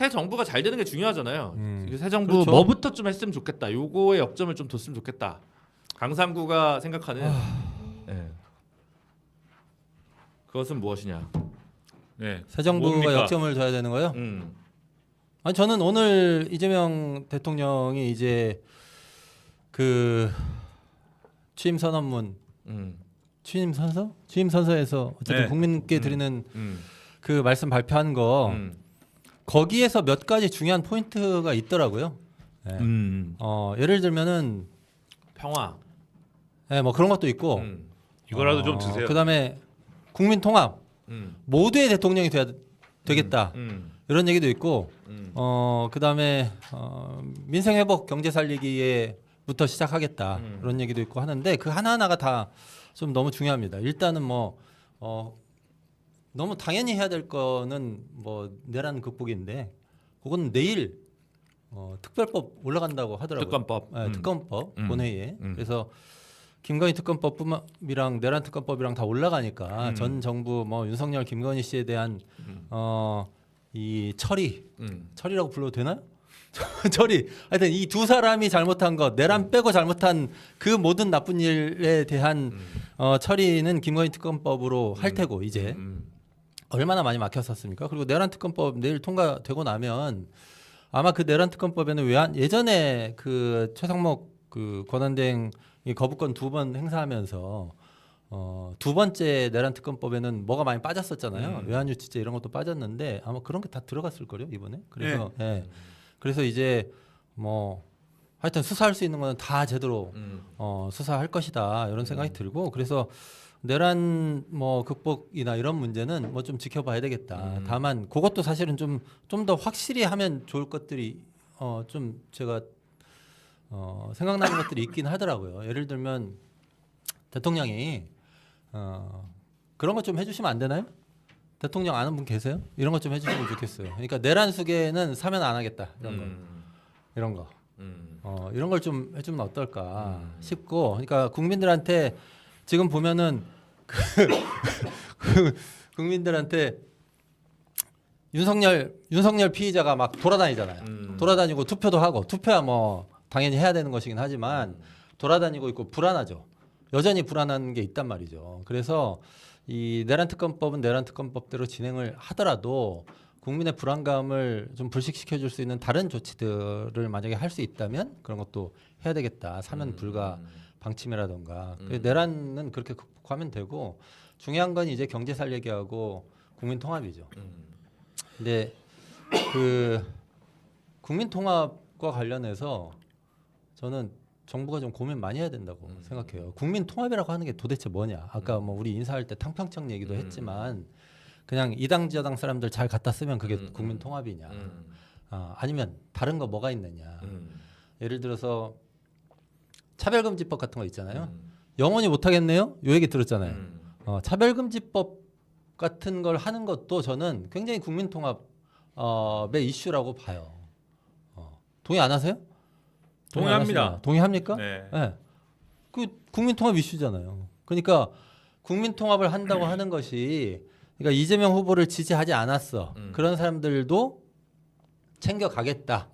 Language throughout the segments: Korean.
새 정부가 잘 되는 게 중요하잖아요. 새 정부 그렇죠. 뭐부터 좀 했으면 좋겠다. 요거에 역점을 좀 뒀으면 좋겠다. 강상구가 생각하는 네. 그것은 무엇이냐? 네. 새 정부가 뭡니까? 역점을 둬야 되는 거요? 아니 저는 오늘 이재명 대통령이 이제 그 취임 선언문, 취임 선서에서 어쨌든 네. 국민께 드리는 그 말씀 발표한 거 거기에서 몇 가지 중요한 포인트가 있더라고요. 네. 예를 들면은 평화. 네, 뭐 그런 것도 있고 이거라도 좀 드세요. 그다음에 국민 통합, 모두의 대통령이 되겠다. 이런 얘기도 있고, 그다음에 민생 회복, 경제 살리기에부터 시작하겠다. 그런 얘기도 있고 하는데 그 하나하나가 다 좀 너무 중요합니다. 일단은 뭐 너무 당연히 해야 될 거는 뭐 내란 극복인데, 그건 내일 특별법 올라간다고 하더라고요. 특검법. 네, 특검법 본회의에. 그래서 김건희 특검법이랑 내란 특검법이랑 다 올라가니까 전 정부 뭐 윤석열, 김건희 씨에 대한 이 처리라고 불러도 되나요? 처리. 하여튼 이 두 사람이 잘못한 것, 내란 빼고 잘못한 그 모든 나쁜 일에 대한 처리는 김건희 특검법으로 할 테고 이제 얼마나 많이 막혔었습니까? 그리고 내란 특검법 내일 통과되고 나면 아마 그 내란 특검법에는 예전에 그 최상목 그 권한대행이 거부권 2번 행사하면서 두 번째 내란 특검법에는 뭐가 많이 빠졌었잖아요. 외환유치죄 이런 것도 빠졌는데 아마 그런 게 다 들어갔을 거요 이번에. 그래서 예. 그래서 이제 뭐 하여튼 수사할 수 있는 거는 다 제대로 수사할 것이다 이런 생각이 들고, 그래서 내란 뭐 극복이나 이런 문제는 뭐 좀 지켜봐야 되겠다. 다만 그것도 사실은 좀 더 확실히 하면 좋을 것들이 좀 제가 생각나는 것들이 있긴 하더라고요. 예를 들면 대통령이 그런 것 좀 해주시면 안 되나요? 대통령 아는 분 계세요? 이런 것 좀 해주시면 좋겠어요. 그러니까 내란 수계는 사면 안 하겠다 이런 거 이런 걸 좀 해주면 어떨까 싶고, 그러니까 국민들한테 지금 보면은 국민들한테 윤석열 피의자가 막 돌아다니잖아요. 돌아다니고 투표도 하고, 투표야 뭐 당연히 해야 되는 것이긴 하지만 돌아다니고 있고 불안하죠. 여전히 불안한 게 있단 말이죠. 그래서 이 내란 특검법은 내란 특검법대로 진행을 하더라도 국민의 불안감을 좀 불식시켜 줄 수 있는 다른 조치들을 만약에 할 수 있다면 그런 것도 해야 되겠다. 사면 불가 방침이라던가. 내란은 그렇게 극복하면 되고, 중요한 건 이제 경제 살리기하고 국민 통합이죠. 근데 그 국민 통합과 관련해서 저는 정부가 좀 고민 많이 해야 된다고 생각해요. 국민 통합이라고 하는 게 도대체 뭐냐? 아까 뭐 우리 인사할 때 탕평청 얘기도 했지만 그냥 이 당 저 당 사람들 잘 갖다 쓰면 그게 국민 통합이냐? 아니면 다른 거 뭐가 있느냐? 예를 들어서 차별금지법 같은 거 있잖아요. 영원히 못 하겠네요. 요 얘기 들었잖아요. 차별금지법 같은 걸 하는 것도 저는 굉장히 국민 통합의 이슈라고 봐요. 동의 안 하세요? 동의합니다. 동의합니까? 네. 네. 그 국민 통합 이슈잖아요. 그러니까 국민 통합을 한다고 하는 것이, 그러니까 이재명 후보를 지지하지 않았어. 그런 사람들도 챙겨가겠다.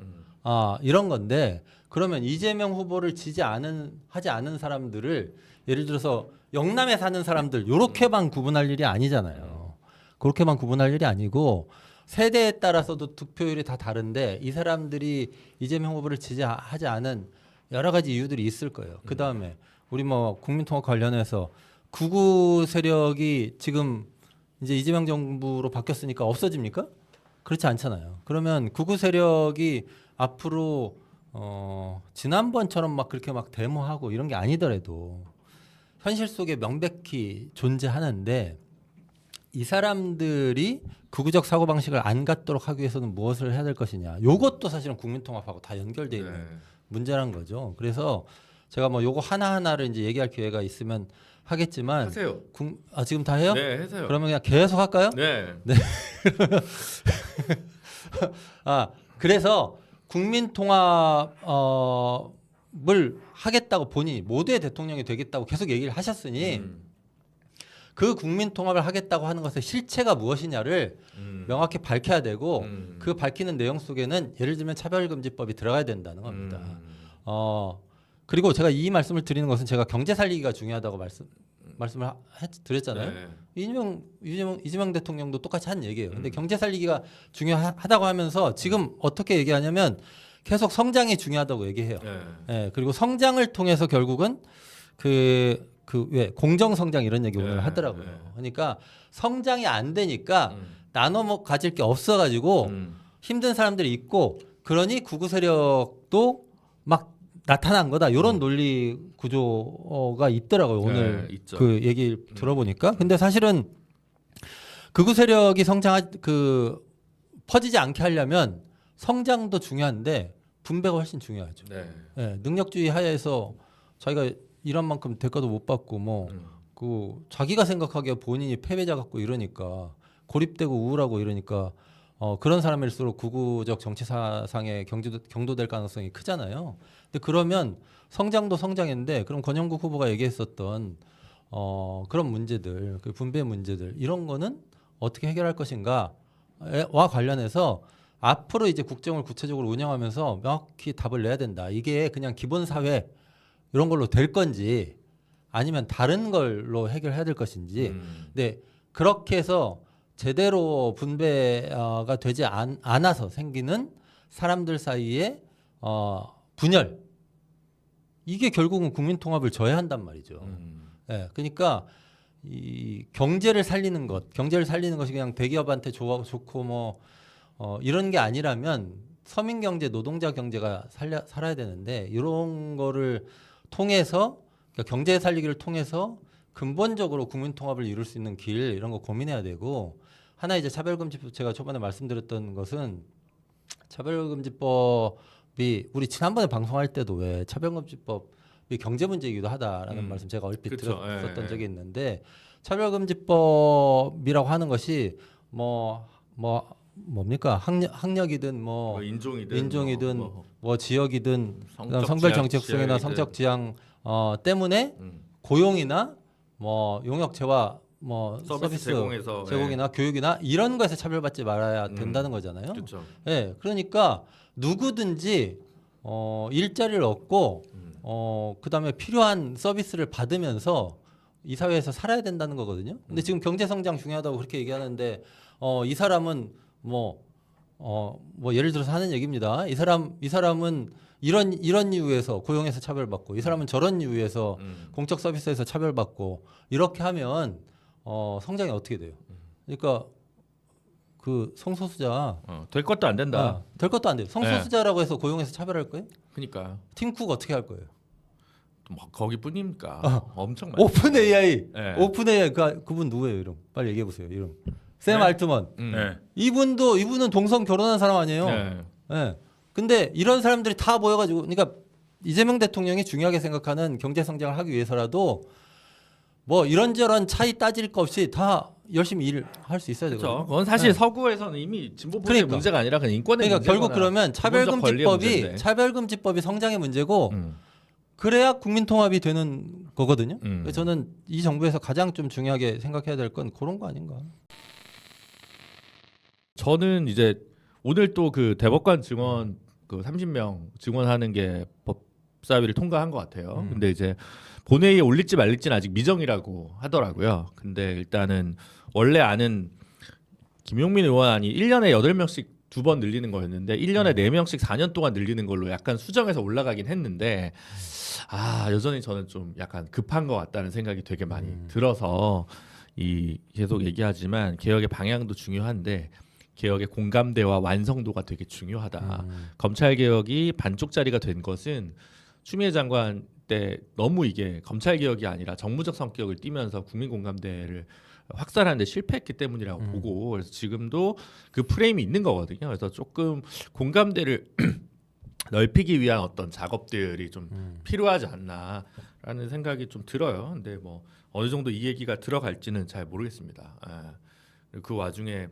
이런 건데, 그러면 이재명 후보를 하지 않은 사람들을 예를 들어서 영남에 사는 사람들 요렇게만 구분할 일이 아니잖아요. 그렇게만 구분할 일이 아니고 세대에 따라서도 득표율이 다 다른데 이 사람들이 이재명 후보를 지지하지 않은 여러 가지 이유들이 있을 거예요. 그 다음에 우리 뭐 국민통합 관련해서 극우 세력이 지금 이제 이재명 정부로 바뀌었으니까 없어집니까? 그렇지 않잖아요. 그러면 극우 세력이 앞으로 지난번처럼 막 그렇게 막 데모하고 이런 게 아니더라도 현실 속에 명백히 존재하는데, 이 사람들이 극우적 사고방식을 안 갖도록 하기 위해서는 무엇을 해야 될 것이냐. 요것도 사실은 국민통합하고 다 연결되어 있는 문제란 거죠. 그래서 제가 뭐 요거 하나하나를 이제 얘기할 기회가 있으면 하겠지만. 하세요. 지금 다 해요? 네, 하세요. 그러면 그냥 계속 할까요? 네. 그래서 국민통합을 하겠다고 보니 모두의 대통령이 되겠다고 계속 얘기를 하셨으니 그 국민 통합을 하겠다고 하는 것의 실체가 무엇이냐를 명확히 밝혀야 되고 그 밝히는 내용 속에는 예를 들면 차별금지법이 들어가야 된다는 겁니다. 그리고 제가 이 말씀을 드리는 것은 제가 경제 살리기가 중요하다고 말씀을 드렸잖아요. 네. 이재명 대통령도 똑같이 한 얘기예요. 근데 경제 살리기가 중요하다고 하면서 지금 어떻게 얘기하냐면 계속 성장이 중요하다고 얘기해요. 네. 예, 그리고 성장을 통해서 결국은 왜 공정 성장 이런 얘기 오늘 네, 하더라고요. 네. 그러니까 성장이 안 되니까 나눠 가질 게 없어가지고 힘든 사람들이 있고 그러니 구구 세력도 막 나타난 거다. 이런 논리 구조가 있더라고요. 오늘 있죠. 그 얘기 들어보니까. 근데 사실은 극우 세력이 퍼지지 않게 하려면 성장도 중요한데 분배가 훨씬 중요하죠. 네. 예, 능력주의 하에서 자기가 일한 만큼 대가도 못 받고 자기가 생각하기에 본인이 패배자 같고 이러니까 고립되고 우울하고 이러니까 그런 사람일수록 극우적 정치 사상에 경도될 가능성이 크잖아요. 근데 그러면 성장도 성장인데 그럼 권영국 후보가 얘기했었던 그런 문제들, 그 분배 문제들 이런 거는 어떻게 해결할 것인가와 관련해서 앞으로 이제 국정을 구체적으로 운영하면서 명확히 답을 내야 된다. 이게 그냥 기본 사회 이런 걸로 될 건지 아니면 다른 걸로 해결해야 될 것인지. 근데 그렇게 해서 제대로 분배가 되지 않아서 생기는 사람들 사이에 분열 이게 결국은 국민 통합을 저해한단 말이죠. 예, 그러니까 이 경제를 살리는 것이 그냥 대기업한테 좋고 이런 게 아니라면 서민 경제, 노동자 경제가 살아야 되는데 이런 거를 통해서 그러니까 경제 살리기를 통해서 근본적으로 국민 통합을 이룰 수 있는 길 이런 거 고민해야 되고 하나 이제 차별금지법 제가 초반에 말씀드렸던 것은 차별금지법이 우리 지난번에 방송할 때도 왜 차별금지법이 경제 문제이기도 하다라는 말씀 제가 얼핏 들었었던 적이 있는데 차별금지법이라고 하는 것이 뭡니까 학력이든 인종이든 지역이든 성별 정체성이나 성적 지향 때문에 고용이나 용역체와 서비스 제공이나 교육이나 이런 것에 차별받지 말아야 된다는 거잖아요. 그렇죠. 네, 그러니까 누구든지 일자리를 얻고 그다음에 필요한 서비스를 받으면서 이 사회에서 살아야 된다는 거거든요. 근데 지금 경제 성장 중요하다고 그렇게 얘기하는데 이 사람은 예를 들어서 하는 얘기입니다. 이 사람은 이런 이유에서 고용에서 차별받고 이 사람은 저런 이유에서 공적 서비스에서 차별받고 이렇게 하면 성장이 어떻게 돼요? 그러니까 그 성소수자 될 것도 안 된다. 될 것도 안 돼요. 성소수자라고 해서 고용에서 차별할 거예요? 그러니까 팀쿡 어떻게 할 거예요? 거기뿐입니까? 엄청 많죠. 오픈 AI, 네. 오픈 AI 그분 누구예요? 이름 빨리 얘기해 보세요. 이름 샘 알트먼. 네. 이분은 동성 결혼한 사람 아니에요? 네. 네. 근데 이런 사람들이 다 모여가지고, 그러니까 이재명 대통령이 중요하게 생각하는 경제 성장을 하기 위해서라도 이런저런 차이 따질 것 없이 다 열심히 일을 할 수 있어야 되거든요. 그건 사실 서구에서는 이미 진보법의 문제가 아니라 그냥 인권의 그러니까 결국 그러면 문제인데. 차별금지법이 성장의 문제고 그래야 국민 통합이 되는 거거든요. 그래서 저는 이 정부에서 가장 좀 중요하게 생각해야 될 건 그런 거 아닌가. 저는 이제 오늘 또 그 대법관 증원 그 30명 증원하는 게 법사위를 통과한 것 같아요. 근데 이제 본회의에 올릴지 말릴지는 아직 미정이라고 하더라고요. 근데 일단은 원래 아는 김용민 의원안이 1년에 8명씩 2번 늘리는 거였는데 1년에 4명씩 4년 동안 늘리는 걸로 약간 수정해서 올라가긴 했는데 여전히 저는 좀 약간 급한 것 같다는 생각이 되게 많이 들어서 계속 얘기하지만 개혁의 방향도 중요한데 개혁의 공감대와 완성도가 되게 중요하다. 검찰 개혁이 반쪽짜리가 된 것은 추미애 장관 때 너무 이게 검찰 개혁이 아니라 정무적 성격을 띠면서 국민 공감대를 확산하는 데 실패했기 때문이라고 보고 그래서 지금도 그 프레임이 있는 거거든요. 그래서 조금 공감대를 넓히기 위한 어떤 작업들이 좀 필요하지 않나라는 생각이 좀 들어요. 근데 어느 정도 이 얘기가 들어갈지는 잘 모르겠습니다. 그 와중에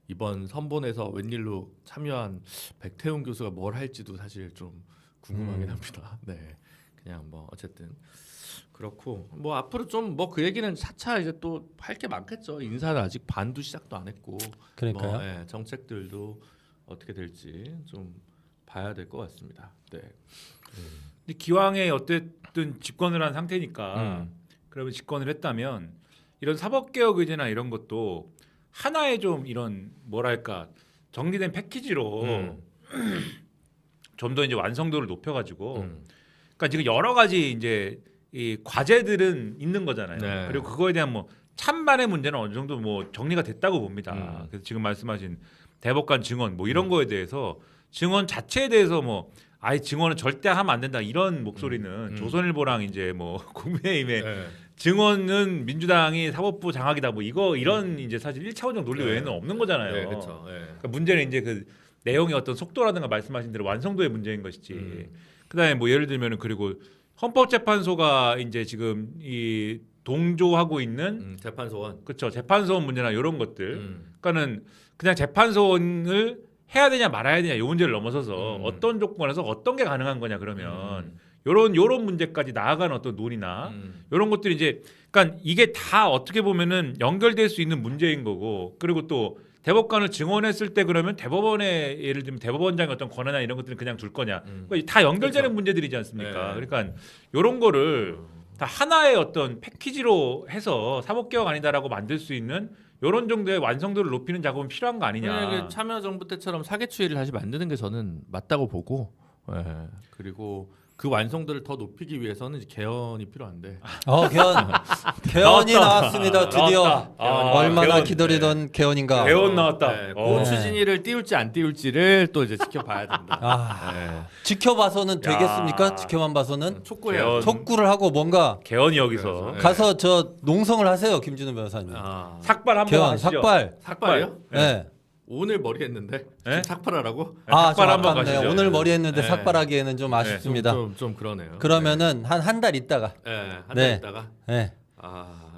이번 선본에서 웬일로 참여한 백태훈 교수가 뭘 할지도 사실 좀 궁금하긴 합니다. 네. 그냥 뭐 어쨌든 그렇고 뭐 앞으로 좀 뭐 그 얘기는 차차 이제 또 할 게 많겠죠. 인사는 아직 반도 시작도 안 했고 그러니까요. 뭐, 예, 정책들도 어떻게 될지 좀 봐야 될 것 같습니다. 네. 근데 기왕에 어쨌든 집권을 한 상태니까 음. 그러면 집권을 했다면 이런 사법개혁 의제나 이런 것도 하나의 좀 이런 뭐랄까 정리된 패키지로 좀 더 이제 완성도를 높여가지고 그러니까 지금 여러 가지 이제 이 과제들은 있는 거잖아요. 네. 그리고 그거에 대한 뭐 찬반의 문제는 어느 정도 뭐 정리가 됐다고 봅니다. 그래서 지금 말씀하신 대법관 증언 뭐 이런 거에 대해서 증언 자체에 대해서 뭐 아예 증언은 절대 하면 안 된다 이런 목소리는 조선일보랑 이제 뭐 국민의힘의 네. 증언은 민주당이 사법부 장악이다 뭐 이거 이런 이제 사실 1차원적 논리 네. 외에는 없는 거잖아요. 네, 그렇죠. 네. 그러니까 문제는 이제 그 내용의 어떤 속도라든가 말씀하신 대로 완성도의 문제인 것이지. 그다음에 뭐 예를 들면은 그리고 헌법재판소가 이제 지금 이 동조하고 있는 재판소원. 그렇죠 재판소원 문제나 이런 것들. 그러니까는 그냥 재판소원을 해야 되냐 말아야 되냐 이 문제를 넘어서서 어떤 조건에서 어떤 게 가능한 거냐 그러면 요런 문제까지 나아가는 어떤 논의나 이런 것들이 이제 그러니까 이게 다 어떻게 보면은 연결될 수 있는 문제인 거고 그리고 또 대법관을 증언했을 때 그러면 대법원의 예를 들면 대법원장의 어떤 권한이나 이런 것들은 그냥 둘 거냐 그러니까 다 연결되는 그렇죠. 문제들이지 않습니까? 네. 그러니까 이런 거를 다 하나의 어떤 패키지로 해서 사법개혁 아니다라고 만들 수 있는 이런 정도의 완성도를 높이는 작업은 필요한 거 아니냐? 만약에 참여정부 때처럼 사개추이를 다시 만드는 게 저는 맞다고 보고, 예. 그리고 그 완성도를 더 높이기 위해서는 이제 개헌이 필요한데. 개헌이 나왔습니다. 드디어 나왔다. 얼마나 개헌. 기다리던 개헌인가. 개헌 나왔다. 네, 어. 그 추진위를 띄울지 안 띄울지를 또 이제 지켜봐야 된다. 아, 지켜봐서는 되겠습니까? 야. 지켜만 봐서는 촉구해요. 개헌. 촉구를 하고 뭔가 개헌이 여기서 그래서, 가서 저 농성을 하세요, 김준호 변호사님. 아, 삭발 한번 개헌 하시죠. 삭발. 삭발이요? 네. 오늘 머리 했는데 네? 지금 삭발하라고? 아, 삭발 좀 한번 아깝네요. 가시죠. 오늘 머리 했는데 네. 삭발하기에는 좀 아쉽습니다. 좀 그러네요. 그러면은 한 달 있다가. 네, 한달 네. 있다가. 네.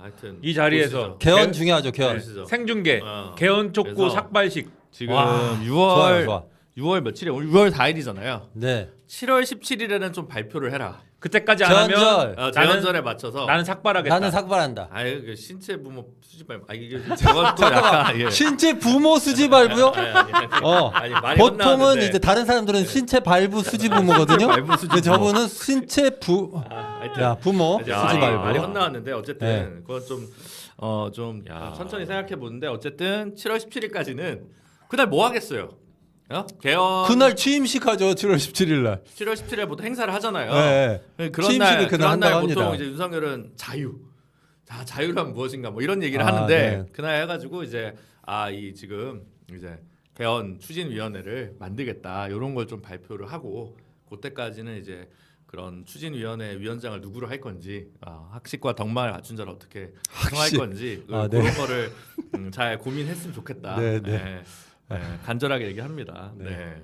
하여튼 이 자리에서 보시죠. 개헌 중요하죠, 개헌. 보시죠. 생중계 어. 개헌 촉구 그래서 삭발식 지금 와, 6월 좋아. 6월 며칠이야? 오늘 6월 4일이잖아요. 네. 7월 17일에는 좀 발표를 해라. 그때까지 안 하면 개헌절. 재헌절에 맞춰서. 나는 삭발하겠다. 나는 삭발한다. 아유 그 신체 부모 수집 발부. 이게 저건 또 약간 예. 신체 부모 수지 발부요? 아니, 말이 보통은 혼나는데. 이제 다른 사람들은 신체 발부 수지 부모거든요. 발부 수지 근데 부모. 저분은 신체 하여튼 야 부모 이제 수지 말이 발부. 혼나왔는데 어쨌든 네. 그건 좀 야. 천천히 생각해 보는데 어쨌든 7월 17일까지는 그날 뭐 하겠어요? 개헌 그날 취임식 하죠. 7월 17일 날. 7월 17일에 보통 행사를 하잖아요. 네. 그런 취임식을 날 그날 그런 날 한다고 보통 합니다. 이제 윤석열은 자유란 무엇인가 뭐 이런 얘기를 아, 하는데 네. 그날 해가지고 이제 이 지금 이제 개헌 추진위원회를 만들겠다 이런 걸 좀 발표를 하고 그때까지는 이제 그런 추진위원회 위원장을 누구로 할 건지 학식과 덕말 갖춘 자를 어떻게 구성할 학식. 건지 네. 그런 거를 잘 고민했으면 좋겠다. 네, 네, 간절하게 얘기합니다. 네. 네.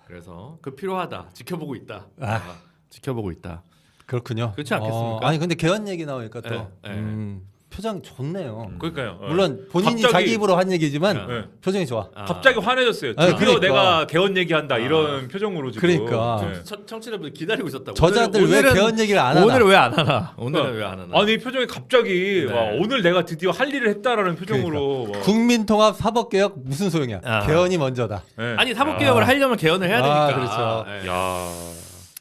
그래서 그 필요하다. 지켜보고 있다. 아. 지켜보고 있다. 그렇군요. 그렇지 않겠습니까? 아니 근데 개헌 얘기 나오니까 또 네. 표정 좋네요. 그러니까요. 물론 본인이 갑자기- 자기 입으로 한 얘기지만 네. 표정이 좋아. 갑자기 화내졌어요. 아, 드디어 그러니까. 내가 개헌 얘기한다 이런 표정으로 지금. 그러니까. 네. 청취자분들 기다리고 있었다고. 저자들 왜 오늘은- 개헌 얘기를 안 하나? 오늘은 왜 안 하나? 오늘은 왜 안 하나? 아니 이 표정이 갑자기 네. 와, 오늘 내가 드디어 할 일을 했다라는 표정으로. 와. 국민통합 사법개혁 무슨 소용이야? 개헌이 먼저다. 네. 아니 사법개혁을 하려면 개헌을 해야 되니까. 그렇죠. 네. 야.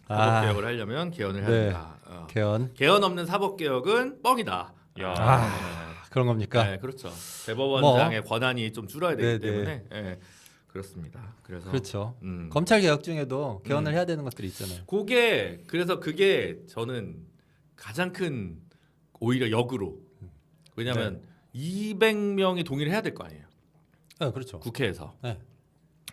사법개혁을 하려면 개헌을 해야 네. 된다. 개헌. 개헌 없는 사법개혁은 뻥이다. 야. 그런 겁니까? 네, 그렇죠. 대법원장의 권한이 좀 줄어야 되기 네, 때문에 그렇습니다. 그래서 그렇죠. 음. 검찰 개혁 중에도 개헌을 해야 되는 것들이 있잖아요. 그게 저는 가장 큰 오히려 역으로 왜냐하면 200명이 동의를 해야 될 거 아니에요. 네, 그렇죠. 국회에서. 네.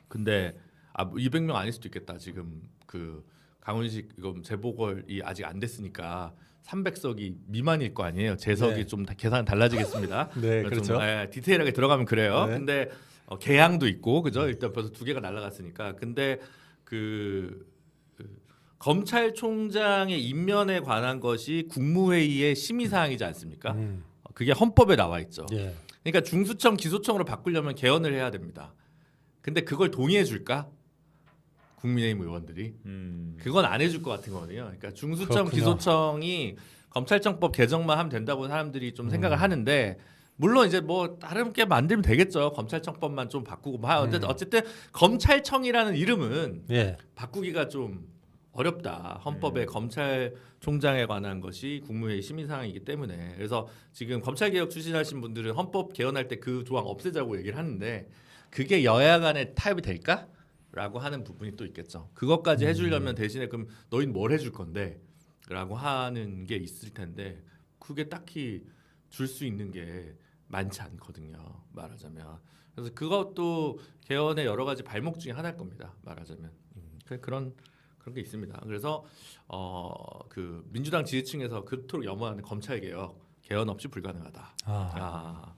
근데 200명 아닐 수도 있겠다. 지금 그 강훈식 이거 재보궐이 아직 안 됐으니까 300석이 미만일 거 아니에요. 재석이 네. 좀 계산 달라지겠습니다. 네, 좀, 그렇죠. 디테일하게 들어가면 그래요. 네. 근데 개항도 있고 그죠? 일단 벌써 2개가 날아갔으니까. 근데 그 검찰총장의 임면에 관한 것이 국무회의의 심의 사항이지 않습니까? 그게 헌법에 나와 있죠. 예. 그러니까 중수청 기소청으로 바꾸려면 개헌을 해야 됩니다. 근데 그걸 동의해 줄까? 국민의힘 의원들이 음. 그건 안 해줄 것 같은 거거든요. 그러니까 중수청 그렇군요. 기소청이 검찰청법 개정만 하면 된다고 사람들이 좀 생각을 하는데 물론 이제 뭐 다른 게 만들면 되겠죠. 검찰청법만 좀 바꾸고 뭐 어쨌든 검찰청이라는 이름은 예. 바꾸기가 좀 어렵다. 헌법에 검찰총장에 관한 것이 국무회의 심의 사항이기 때문에 그래서 지금 검찰개혁 추진하신 분들은 헌법 개헌할 때 그 조항 없애자고 얘기를 하는데 그게 여야 간에 타협이 될까? 라고 하는 부분이 또 있겠죠. 그것까지 해주려면 대신에 그럼 너희는 뭘 해줄 건데? 라고 하는 게 있을 텐데 그게 딱히 줄 수 있는 게 많지 않거든요. 말하자면. 그래서 그것도 개헌의 여러 가지 발목 중에 하나일 겁니다. 말하자면. 그런 게 있습니다. 그래서 그 민주당 지지층에서 그토록 염원하는 검찰개혁 개헌 없이 불가능하다. 아.